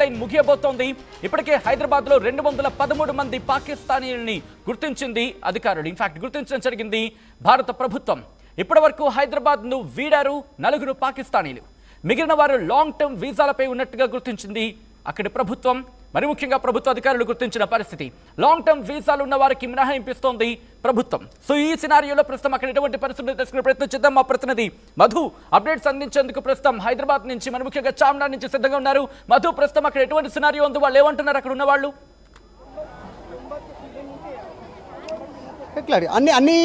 Line ముగియబోతోంది. ఇప్పటికే హైదరాబాద్ లో 213 మంది పాకిస్తానీయుల్ని గుర్తించింది అధికారులు. ఇన్ఫాక్ట్ గుర్తించడం జరిగింది భారత ప్రభుత్వం. ఇప్పటి వరకు హైదరాబాద్ ను వీడారు 4 పాకిస్తానీలు. మిగిలిన వారు లాంగ్ టర్మ్ వీసాలపై ఉన్నట్టుగా గుర్తించింది అక్కడి ప్రభుత్వం. మరి ముఖ్యంగా ప్రభుత్వ అధికారులు గుర్తించిన పరిస్థితి లాంగ్ టర్మ్ వీసాలు ఉన్న వారికి మినహాయింపిస్తోంది ప్రభుత్వం. సో ఈ సినారియోలో ప్రస్తుతం అక్కడ ఎటువంటి పరిస్థితులు తెలుసుకునే ప్రయత్నం చేద్దాం. మా ప్రతినిధి మధు అప్డేట్స్ అందించేందుకు ప్రస్తుతం హైదరాబాద్ నుంచి మరి ముఖ్యంగా చార్మినార్ నుంచి సిద్ధంగా ఉన్నారు. మధు, ప్రస్తుతం అక్కడ ఎటువంటి సినారియో ఉంది, వాళ్ళు ఏమంటున్నారు అక్కడ ఉన్న వాళ్ళు? అన్ని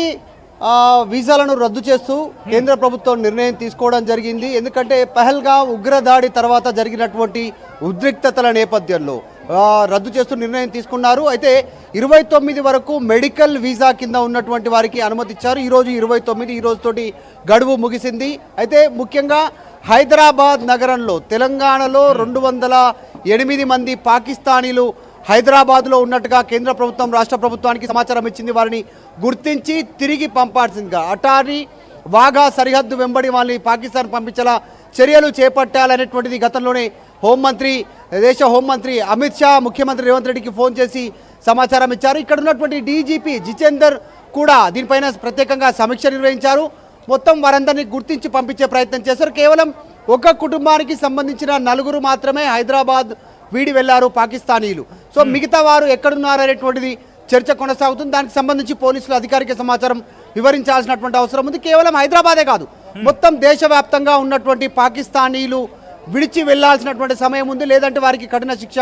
వీసాలను రద్దు చేస్తూ కేంద్ర ప్రభుత్వం నిర్ణయం తీసుకోవడం జరిగింది. ఎందుకంటే పహల్గామ్ ఉగ్రదాడి తర్వాత జరిగినటువంటి ఉద్రిక్తతల నేపథ్యంలో రద్దు చేస్తూ నిర్ణయం తీసుకున్నారు. అయితే 29 వరకు మెడికల్ వీసా కింద ఉన్నటువంటి వారికి అనుమతి ఇచ్చారు. ఈరోజు 29, ఈ రోజుతోటి గడువు ముగిసింది. అయితే ముఖ్యంగా హైదరాబాద్ నగరంలో తెలంగాణలో 208 మంది పాకిస్తానీలు హైదరాబాద్లో ఉన్నట్టుగా కేంద్ర ప్రభుత్వం రాష్ట్ర ప్రభుత్వానికి సమాచారం ఇచ్చింది. వారిని గుర్తించి తిరిగి పంపాల్సిందిగా అటారీ వాఘా సరిహద్దు వెంబడి వాళ్ళని పాకిస్తాన్ పంపించేలా చర్యలు చేపట్టాలనేటువంటిది గతంలోనే దేశ హోంమంత్రి అమిత్ షా ముఖ్యమంత్రి రేవంత్ రెడ్డికి ఫోన్ చేసి సమాచారం ఇచ్చారు. ఇక్కడ ఉన్నటువంటి డీజీపీ జితేందర్ కూడా దీనిపైన ప్రత్యేకంగా సమీక్ష నిర్వహించారు. మొత్తం వారందరినీ గుర్తించి పంపించే ప్రయత్నం చేశారు. కేవలం ఒక కుటుంబానికి సంబంధించిన 4 మాత్రమే హైదరాబాద్ వీడి వెళ్లారు పాకిస్తానీలు. సో మిగతా వారు ఎక్కడున్నారనేటువంటిది చర్చ కొనసాగుతుంది. దానికి సంబంధించి పోలీసులు అధికారిక సమాచారం వివరించాల్సినటువంటి అవసరం ఉంది. కేవలం హైదరాబాదే కాదు, మొత్తం దేశవ్యాప్తంగా ఉన్నటువంటి పాకిస్తానీలు విడిచి వెళ్లాల్సినటువంటి సమయం ఉంది. లేదంటే వారికి కఠిన శిక్ష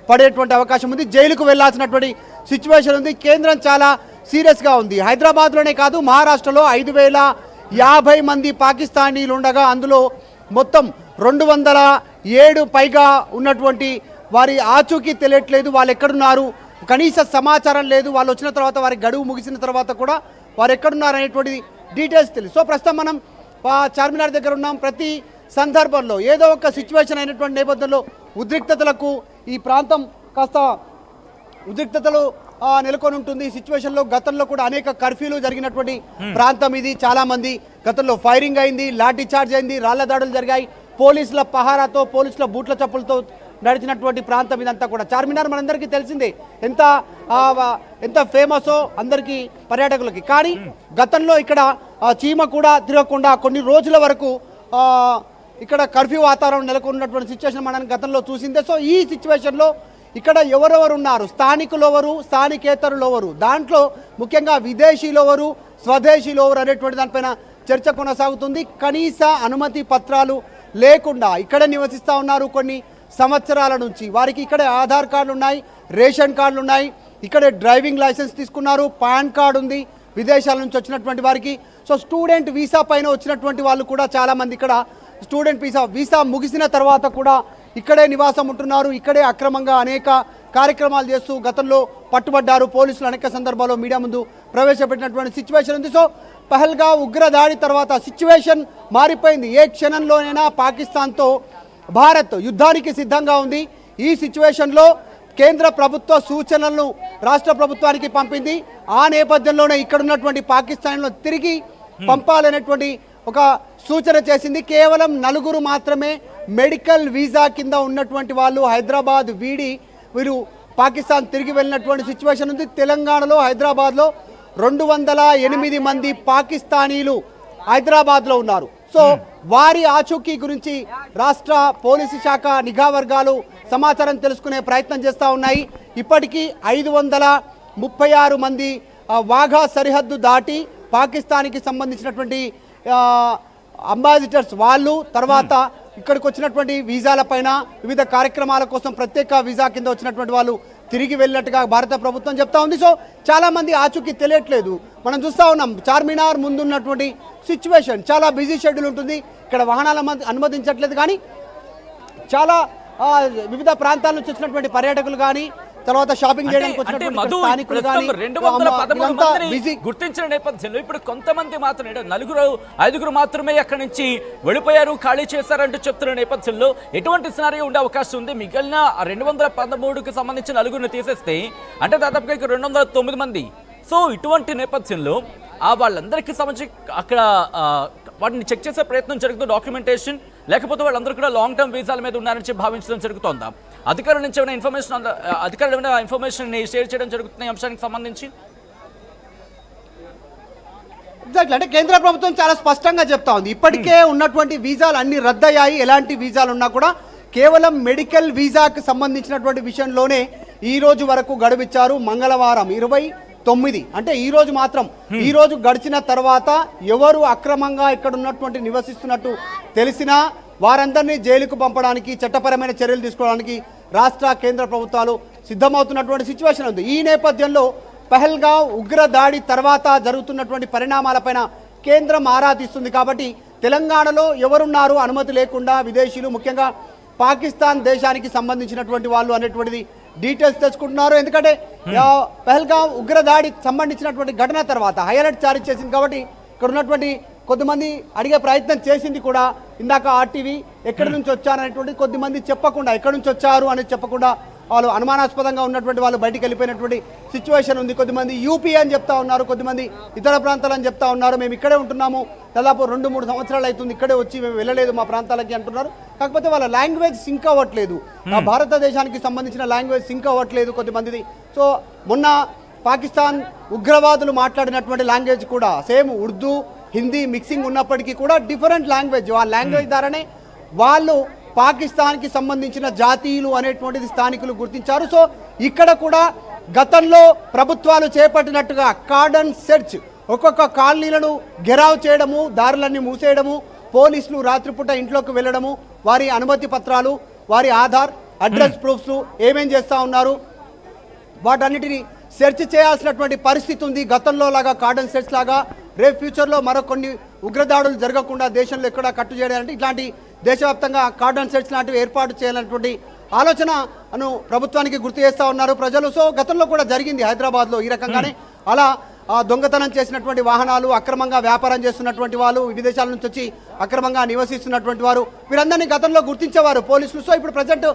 పడేటువంటి అవకాశం ఉంది. జైలుకు వెళ్లాల్సినటువంటి సిచ్యువేషన్ ఉంది. కేంద్రం చాలా సీరియస్గా ఉంది. హైదరాబాద్లోనే కాదు, మహారాష్ట్రలో 5050 మంది పాకిస్తానీలు ఉండగా అందులో మొత్తం 207 పైగా ఉన్నటువంటి వారి ఆచూకీ తెలియట్లేదు. వాళ్ళు ఎక్కడున్నారు, కనీస సమాచారం లేదు. వాళ్ళు వచ్చిన తర్వాత వారి గడువు ముగిసిన తర్వాత కూడా వారు ఎక్కడున్నారు అనేటువంటి డీటెయిల్స్ తెలుసు. సో ప్రస్తుతం మనం చార్మినార్ దగ్గర ఉన్నాం. ప్రతి సందర్భంలో ఏదో ఒక సిచ్యువేషన్ అయినటువంటి నేపథ్యంలో ఉద్రిక్తతలకు ఈ ప్రాంతం కాస్త ఉద్రిక్తతలు నెలకొని ఉంటుంది. ఈ సిచ్యువేషన్లో గతంలో కూడా అనేక కర్ఫ్యూలు జరిగినటువంటి ప్రాంతం ఇది. చాలామంది గతంలో ఫైరింగ్ అయింది, లాఠీ చార్జ్ అయింది, రాళ్ల దాడులు జరిగాయి. పోలీసుల పహారాతో, పోలీసుల బూట్ల చప్పులతో నడిచినటువంటి ప్రాంతం ఇదంతా కూడా. చార్మినార్ మనందరికీ తెలిసిందే ఎంత ఫేమసో అందరికీ పర్యాటకులకి. కానీ గతంలో ఇక్కడ చీమ కూడా తిరగకుండా కొన్ని రోజుల వరకు ఇక్కడ కర్ఫ్యూ వాతావరణం నెలకొన్నటువంటి సిచ్యువేషన్ మనం గతంలో చూసిందే. సో ఈ సిచ్యువేషన్లో ఇక్కడ ఎవరెవరు ఉన్నారు, స్థానికులు ఎవరు, స్థానికేతరులు ఎవరు, దాంట్లో ముఖ్యంగా విదేశీయులు ఎవరు, స్వదేశీయులు ఎవరు అనేటువంటి దానిపైన చర్చ కొనసాగుతుంది. కనీస అనుమతి పత్రాలు లేకుండా ఇక్కడ నివసిస్తూ ఉన్నారు కొన్ని సంవత్సరాల నుంచి. వారికి ఇక్కడే ఆధార్ కార్డులు ఉన్నాయి, రేషన్ కార్డులు ఉన్నాయి, ఇక్కడే డ్రైవింగ్ లైసెన్స్ తీసుకున్నారు, పాన్ కార్డు ఉంది విదేశాల నుంచి వచ్చినటువంటి వారికి. సో స్టూడెంట్ వీసా పైన వచ్చినటువంటి వాళ్ళు కూడా చాలామంది ఇక్కడ స్టూడెంట్ వీసా ముగిసిన తర్వాత కూడా ఇక్కడే నివాసం ఉంటున్నారు. ఇక్కడే అక్రమంగా అనేక కార్యక్రమాలు చేస్తూ గతంలో పట్టుబడ్డారు. పోలీసులు అనేక సందర్భాల్లో మీడియా ముందు ప్రవేశపెట్టినటువంటి సిచ్యువేషన్ ఉంది. సో పహల్గామ్ ఉగ్రదాడి తర్వాత సిచ్యువేషన్ మారిపోయింది. ఏ క్షణంలోనైనా పాకిస్తాన్తో భారత్ యుద్ధానికి సిద్ధంగా ఉంది. ఈ సిచ్యువేషన్లో కేంద్ర ప్రభుత్వ సూచనలను రాష్ట్ర ప్రభుత్వానికి పంపింది. ఆ నేపథ్యంలోనే ఇక్కడున్నటువంటి పాకిస్తాన్లో తిరిగి పంపాలనేటువంటి ఒక సూచన చేసింది. కేవలం 4 మాత్రమే మెడికల్ వీసా కింద ఉన్నటువంటి వాళ్ళు హైదరాబాద్ వీరు పాకిస్తాన్ తిరిగి వెళ్ళినటువంటి సిచ్యువేషన్ ఉంది. తెలంగాణలో హైదరాబాద్లో 208 మంది పాకిస్తానీలు హైదరాబాద్లో ఉన్నారు. సో వారి ఆచూకీ గురించి రాష్ట్ర పోలీసు శాఖ నిఘా వర్గాలు సమాచారం తెలుసుకునే ప్రయత్నం చేస్తూ ఉన్నాయి. ఇప్పటికీ 536 మంది వాఘా సరిహద్దు దాటి పాకిస్తాన్కి సంబంధించినటువంటి అంబాసిడర్స్ వాళ్ళు తర్వాత ఇక్కడికి వచ్చినటువంటి వీసాల పైన వివిధ కార్యక్రమాల కోసం ప్రత్యేక వీసా కింద వచ్చినటువంటి వాళ్ళు తిరిగి వెళ్ళినట్టుగా భారత ప్రభుత్వం చెప్తా ఉంది. సో చాలామంది ఆచూకీ తెలియట్లేదు. మనం చూస్తూ ఉన్నాం చార్మినార్ ముందున్నటువంటి సిచ్యువేషన్ చాలా బిజీ షెడ్యూల్ ఉంటుంది. ఇక్కడ వాహనాలు అనుమతించట్లేదు. కానీ చాలా వివిధ ప్రాంతాల నుంచి వచ్చినటువంటి పర్యాటకులు కానీ తర్వాత షాపింగ్ చేయడానికి గుర్తించిన నేపథ్యంలో ఇప్పుడు కొంతమంది మాత్రమే 4-5 మాత్రమే అక్కడి నుంచి వెళ్ళిపోయారు, ఖాళీ చేశారంటూ చెప్తున్న నేపథ్యంలో ఎటువంటి సినారియో ఉండే అవకాశం ఉంది? మిగిలిన 213కి సంబంధించిన 4 తీసేస్తే అంటే దాదాపుగా 209 మంది. సో ఇటువంటి నేపథ్యంలో వాళ్ళందరికీ సంబంధించి అక్కడ వాటిని చెక్ చేసే ప్రయత్నం జరుగుతుంది, డాక్యుమెంటేషన్ లేకపోతే వాళ్ళందరూ కూడా లాంగ్ టర్మ్ వీసాల మీద ఉన్నారని భావించడం జరుగుతోందా? అధికారుల నుంచి ఏమైనా ఇన్ఫర్మేషన్ అధికారులు ఏమైనా ఇన్ఫర్మేషన్ షేర్ చేయడం జరుగుతున్న ఈ అంశానికి సంబంధించి? ఎగ్జాక్ట్లీ, అంటే కేంద్ర ప్రభుత్వం చాలా స్పష్టంగా చెప్తా ఉంది. ఇప్పటికే ఉన్నటువంటి వీసాలు అన్ని రద్దయ్యాయి. ఎలాంటి వీసాలు ఉన్నా కూడా కేవలం మెడికల్ వీసాకు సంబంధించినటువంటి విషయంలోనే ఈ రోజు వరకు గడువిచ్చారు. మంగళవారం 29, అంటే ఈ రోజు మాత్రం ఈ రోజు గడిచిన తర్వాత ఎవరు అక్రమంగా ఇక్కడ ఉన్నటువంటి నివసిస్తున్నట్టు తెలిసినా వారందరినీ జైలుకు పంపడానికి, చట్టపరమైన చర్యలు తీసుకోవడానికి రాష్ట్ర కేంద్ర ప్రభుత్వాలు సిద్ధమవుతున్నటువంటి సిచ్యువేషన్ ఉంది. ఈ నేపథ్యంలో పహల్గావ్ ఉగ్ర దాడి తర్వాత జరుగుతున్నటువంటి పరిణామాలపైన కేంద్రం ఆరా తీస్తుంది. కాబట్టి తెలంగాణలో ఎవరున్నారు అనుమతి లేకుండా విదేశీయులు, ముఖ్యంగా పాకిస్తాన్ దేశానికి సంబంధించినటువంటి వాళ్ళు అనేటువంటిది డీటెయిల్స్ తెచ్చుకుంటున్నారు. ఎందుకంటే పహల్గావ్ ఉగ్ర దాడి సంబంధించినటువంటి ఘటన తర్వాత హై అలర్ట్ జారీ చేసింది. కాబట్టి ఇక్కడ ఉన్నటువంటి కొద్దిమంది అడిగే ప్రయత్నం చేసింది కూడా. ఇందాక ఆర్టీవీ ఎక్కడి నుంచి వచ్చారనేటువంటి కొద్దిమంది చెప్పకుండా, ఎక్కడి నుంచి వచ్చారు అనేది చెప్పకుండా వాళ్ళు అనుమానాస్పదంగా ఉన్నటువంటి వాళ్ళు బయటికి వెళ్ళిపోయినటువంటి సిచ్యువేషన్ ఉంది. కొద్దిమంది యూపీ అని చెప్తా ఉన్నారు, కొద్దిమంది ఇతర ప్రాంతాలు అని చెప్తా ఉన్నారు. మేము ఇక్కడే ఉంటున్నాము, దాదాపు 2-3 సంవత్సరాలు అవుతుంది ఇక్కడే వచ్చి, మేము వెళ్ళలేదు మా ప్రాంతాలకి అంటున్నారు. కాకపోతే వాళ్ళ లాంగ్వేజ్ సింక్ అవ్వట్లేదు, భారతదేశానికి సంబంధించిన లాంగ్వేజ్ సింక్ అవ్వట్లేదు కొద్దిమందిది. సో మొన్న పాకిస్తాన్ ఉగ్రవాదులు మాట్లాడినటువంటి లాంగ్వేజ్ కూడా సేమ్ ఉర్దూ, హిందీ మిక్సింగ్ ఉన్నప్పటికీ కూడా డిఫరెంట్ లాంగ్వేజ్. ఆ లాంగ్వేజ్ ద్వారానే వాళ్ళు పాకిస్తాన్కి సంబంధించిన జాతీయులు అనేటువంటిది స్థానికులు గుర్తించారు. సో ఇక్కడ కూడా గతంలో ప్రభుత్వాలు చేపట్టినట్టుగా కార్డన్ సెర్చ్, ఒక్కొక్క కాలనీలను గెరావ్ చేయడము, దారులన్నీ మూసేయడము, పోలీసులు రాత్రిపూట ఇంట్లోకి వెళ్ళడము, వారి అనుమతి పత్రాలు, వారి ఆధార్, అడ్రస్ ప్రూఫ్స్ ఏమేం చేస్తూ ఉన్నారు వాటన్నిటిని సెర్చ్ చేయాల్సినటువంటి పరిస్థితి ఉంది. గతంలో లాగా కార్డన్ సెర్చ్ లాగా రేపు ఫ్యూచర్లో మరో కొన్ని ఉగ్రదాడులు జరగకుండా దేశంలో ఎక్కడా కట్టు చేయాలంటే ఇట్లాంటి దేశవ్యాప్తంగా కార్డన్ సెర్చ్ లాంటివి ఏర్పాటు చేయాలన్నటువంటి ఆలోచనను ప్రభుత్వానికి గుర్తు చేస్తూ ఉన్నారు ప్రజలు. సో గతంలో కూడా జరిగింది హైదరాబాద్లో ఈ రకంగానే. అలా దొంగతనం చేసినటువంటి వాహనాలు, అక్రమంగా వ్యాపారం చేస్తున్నటువంటి వాళ్ళు, విదేశాల నుంచి వచ్చి అక్రమంగా నివసిస్తున్నటువంటి వారు, వీరందరినీ గతంలో గుర్తించేవారు పోలీసులు. సో ఇప్పుడు ప్రజెంట్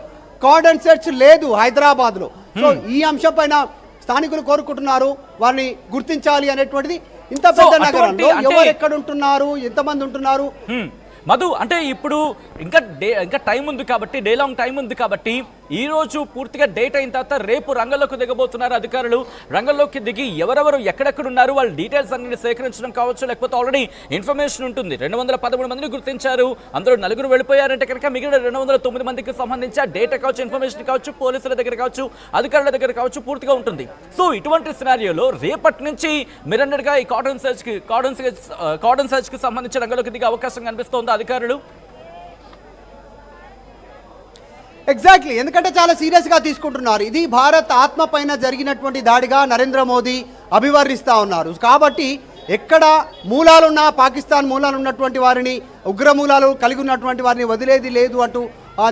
కార్డన్ సెర్చ్ లేదు హైదరాబాద్లో. సో ఈ అంశం పైన స్థానికులు కోరుకుంటున్నారు వారిని గుర్తించాలి అనేటువంటిది. ఇంత పెద్ద నగరంలో ఎవరు ఎక్కడ ఉంటున్నారు, ఎంతమంది ఉంటున్నారు మధు, అంటే ఇప్పుడు ఇంకా టైం ఉంది కాబట్టి, డే లాంగ్ టైం ఉంది కాబట్టి ఈ రోజు పూర్తిగా డేట్ అయిన తర్వాత రేపు రంగంలోకి దిగబోతున్నారు అధికారులు. రంగంలోకి దిగి ఎవరెవరు ఎక్కడెక్కడ ఉన్నారు వాళ్ళ డీటెయిల్స్ అన్ని సేకరించడం కావచ్చు, లేకపోతే ఆల్రెడీ ఇన్ఫర్మేషన్ ఉంటుంది. 213 మందిని గుర్తించారు, అందరూ 4 వెళ్ళిపోయారంటే కనుక మిగిలిన 209 మందికి సంబంధించి ఆ డేటా కావచ్చు, ఇన్ఫర్మేషన్ కావచ్చు, పోలీసుల దగ్గర కావచ్చు, అధికారుల దగ్గర కావచ్చు పూర్తిగా ఉంటుంది. సో ఇటువంటి సినారియోలో రేపటి నుంచి మీరన్నట్టుగా ఈ కార్డన్ సర్చ్ కి సంబంధించి రంగంలోకి దిగే అవకాశం కనిపిస్తోంది అధికారులు. ఎగ్జాక్ట్లీ, ఎందుకంటే చాలా సీరియస్గా తీసుకుంటున్నారు. ఇది భారత్ ఆత్మ పైన జరిగినటువంటి దాడిగా నరేంద్ర మోదీ అభివర్ణిస్తూ ఉన్నారు. కాబట్టి ఎక్కడ మూలాలున్నా, పాకిస్తాన్ మూలాలు ఉన్నటువంటి వారిని, ఉగ్ర మూలాలు కలిగి ఉన్నటువంటి వారిని వదిలేది లేదు అంటూ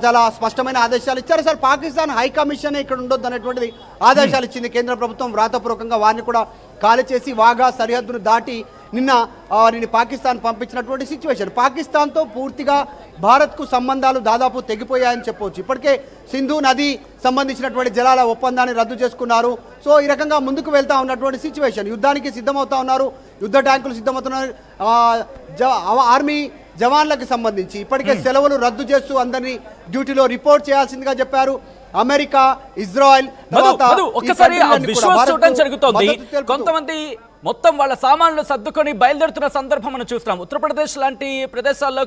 చాలా స్పష్టమైన ఆదేశాలు ఇచ్చారు. సార్ పాకిస్తాన్ హై కమిషన్ ఇక్కడ ఉండొద్దు అనేటువంటిది ఆదేశాలు ఇచ్చింది కేంద్ర ప్రభుత్వం. వ్రాతపూర్వకంగా వారిని కూడా ఖాళీ చేసి వాఘా సరిహద్దును దాటి నిన్న వారిని పాకిస్తాన్ పంపించినటువంటి సిచ్యువేషన్. పాకిస్తాన్తో పూర్తిగా భారత్కు సంబంధాలు దాదాపు తెగిపోయాయని చెప్పవచ్చు. ఇప్పటికే సింధు నది సంబంధించినటువంటి జలాల ఒప్పందాన్ని రద్దు చేసుకున్నారు. సో ఈ రకంగా ముందుకు వెళ్తా ఉన్నటువంటి సిచ్యువేషన్. యుద్ధానికి సిద్ధమవుతా ఉన్నారు, యుద్ధ ట్యాంకులు సిద్ధమవుతున్నారు. ఆర్మీ జవాన్లకు సంబంధించి ఇప్పటికే సెలవులు రద్దు చేస్తూ అందరినీ డ్యూటీలో రిపోర్ట్ చేయాల్సిందిగా చెప్పారు. అమెరికా, ఇజ్రాయెల్ ఒక్కసారి చూడటం జరుగుతోంది. కొంతమంది మొత్తం వాళ్ళ సామాన్లు సర్దుకొని బయలుదేరుతున్న సందర్భం మనం చూస్తున్నాం. ఉత్తరప్రదేశ్ లాంటి ప్రదేశాల్లో